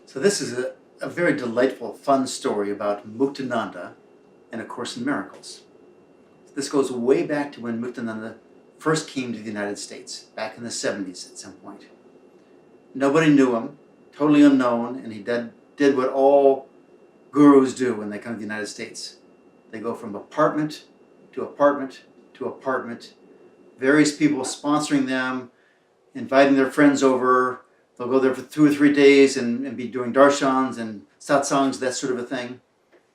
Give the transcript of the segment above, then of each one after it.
So this is a very delightful, fun story about Muketenanda and A Course in Miracles. This goes way back to when Muketenanda first came to the United States, back in the 70s at some point. Nobody knew him, totally unknown, and he did what all gurus do when they come to the United States. They go from apartment to apartment to apartment, various people sponsoring them, inviting their friends over. They'll go there for 2 or 3 days and be doing darshans and satsangs, that sort of a thing.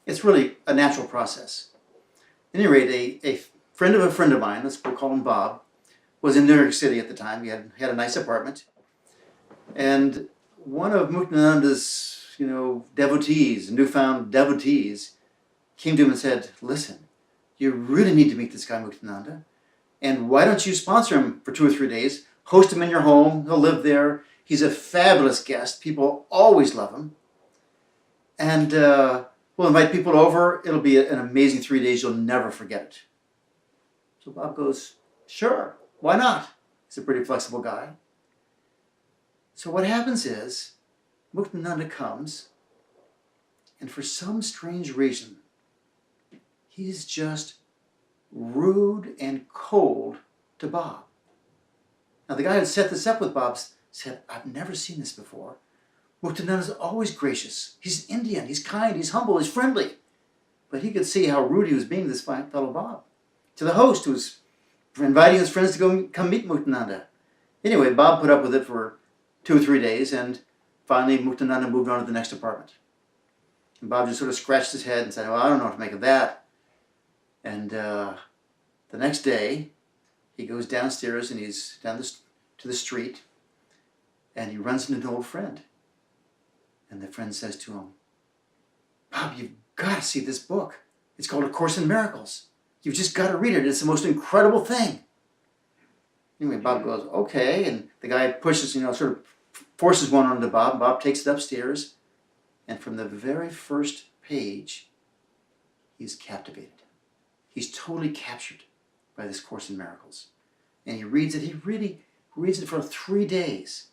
It's really a natural process. At any rate, a friend of mine, we'll call him Bob, was in New York City at the time. He had a nice apartment. And one of Muketenanda's, devotees, newfound devotees, came to him and said, "Listen, you really need to meet this guy Muketenanda. And why don't you sponsor him for 2 or 3 days? Host him in your home. He'll live there. He's a fabulous guest. People always love him. And we'll invite people over. It'll be an amazing 3 days. You'll never forget it." So Bob goes, "Sure, why not?" He's a pretty flexible guy. So what happens is, Muketenanda comes, and for some strange reason, he's just rude and cold to Bob. Now the guy who set this up with Bob said, "I've never seen this before. Muketenanda's always gracious. He's Indian, he's kind, he's humble, he's friendly." But he could see how rude he was being to this fine fellow Bob. To the host who was inviting his friends to come meet Muketenanda. Anyway, Bob put up with it for 2 or 3 days, and finally Muketenanda moved on to the next apartment. And Bob just sort of scratched his head and said, "Well, I don't know what to make of that." And the next day, he goes downstairs and he's down to the street, and he runs into an old friend. And the friend says to him, "Bob, you've got to see this book. It's called A Course in Miracles. You've just got to read it. It's the most incredible thing." Anyway, Bob goes, "Okay." And the guy pushes, sort of forces one onto Bob. Bob takes it upstairs. And from the very first page, he's captivated. He's totally captured by this Course in Miracles. And he reads it. He really reads it for 3 days,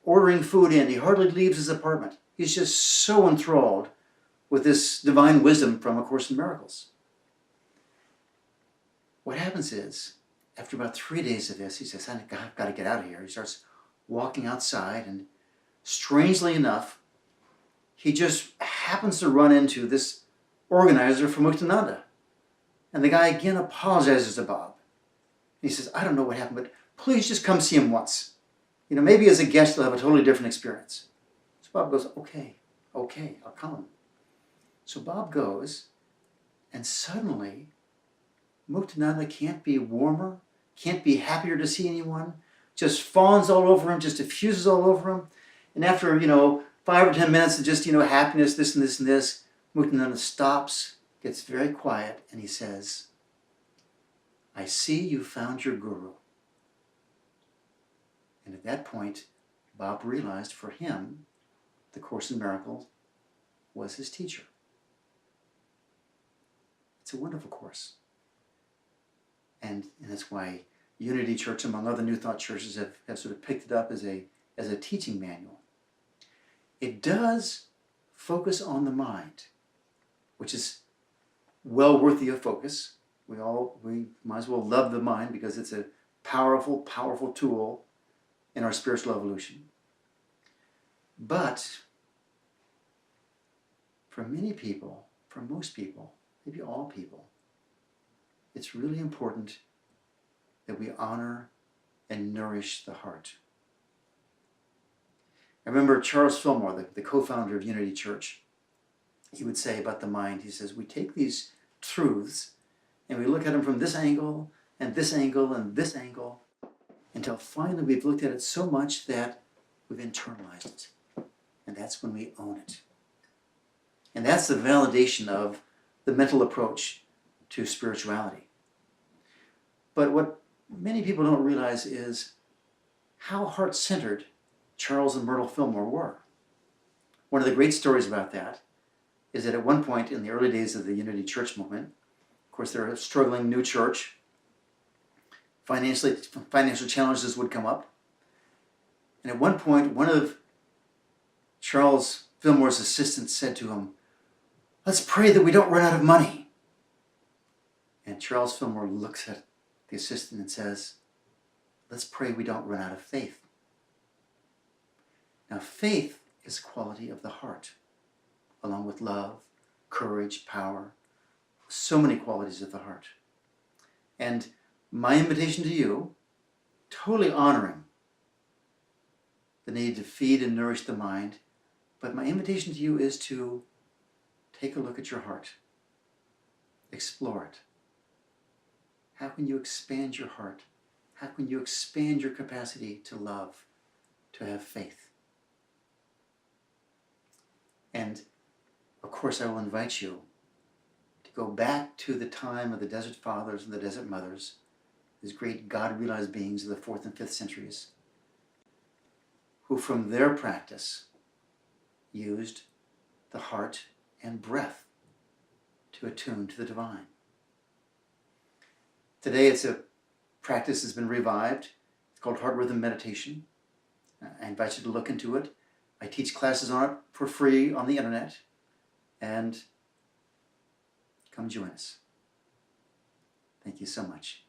ordering food in. He hardly leaves his apartment. He's just so enthralled with this divine wisdom from A Course in Miracles. What happens is, after about 3 days of this, he says, "I've got to get out of here." He starts walking outside, and strangely enough, he just happens to run into this organizer from Muketenanda. And the guy again apologizes to Bob. He says, "I don't know what happened, but please just come see him once. Maybe as a guest you'll have a totally different experience." So Bob goes, okay, I'll come." So Bob goes, and suddenly Muketenanda can't be warmer, can't be happier to see anyone, just fawns all over him, just diffuses all over him. And after, 5 or 10 minutes of just, happiness, this and this and this, Muketenanda stops, gets very quiet, and he says, "I see you found your guru." And at that point, Bob realized for him, the Course in Miracles was his teacher. It's a wonderful course. And that's why Unity Church, among other New Thought churches, have sort of picked it up as a teaching manual. It does focus on the mind, which is well worthy of focus. We might as well love the mind because it's a powerful, powerful tool in our spiritual evolution. But for many people, for most people, maybe all people, it's really important that we honor and nourish the heart. I remember Charles Fillmore, the co-founder of Unity Church, he would say about the mind, he says, "We take these truths and we look at them from this angle and this angle and this angle until finally we've looked at it so much that we've internalized it. And that's when we own it." And that's the validation of the mental approach to spirituality. But what many people don't realize is how heart-centered Charles and Myrtle Fillmore were. One of the great stories about that is that at one point in the early days of the Unity Church movement, of course they're a struggling new church, financial challenges would come up. And at one point, one of Charles Fillmore's assistant said to him, "Let's pray that we don't run out of money." And Charles Fillmore looks at the assistant and says, "Let's pray we don't run out of faith." Now, faith is a quality of the heart, along with love, courage, power, so many qualities of the heart. And my invitation to you, totally honoring the need to feed and nourish the mind, but my invitation to you is to take a look at your heart. Explore it. How can you expand your heart? How can you expand your capacity to love, to have faith? And of course, I will invite you to go back to the time of the Desert Fathers and the Desert Mothers, these great God-realized beings of the 4th and 5th centuries, who from their practice used the heart and breath to attune to the divine. Today it's a practice that's been revived. It's called heart rhythm meditation. I invite you to look into it. I teach classes on it for free on the internet, and come join us. Thank you so much.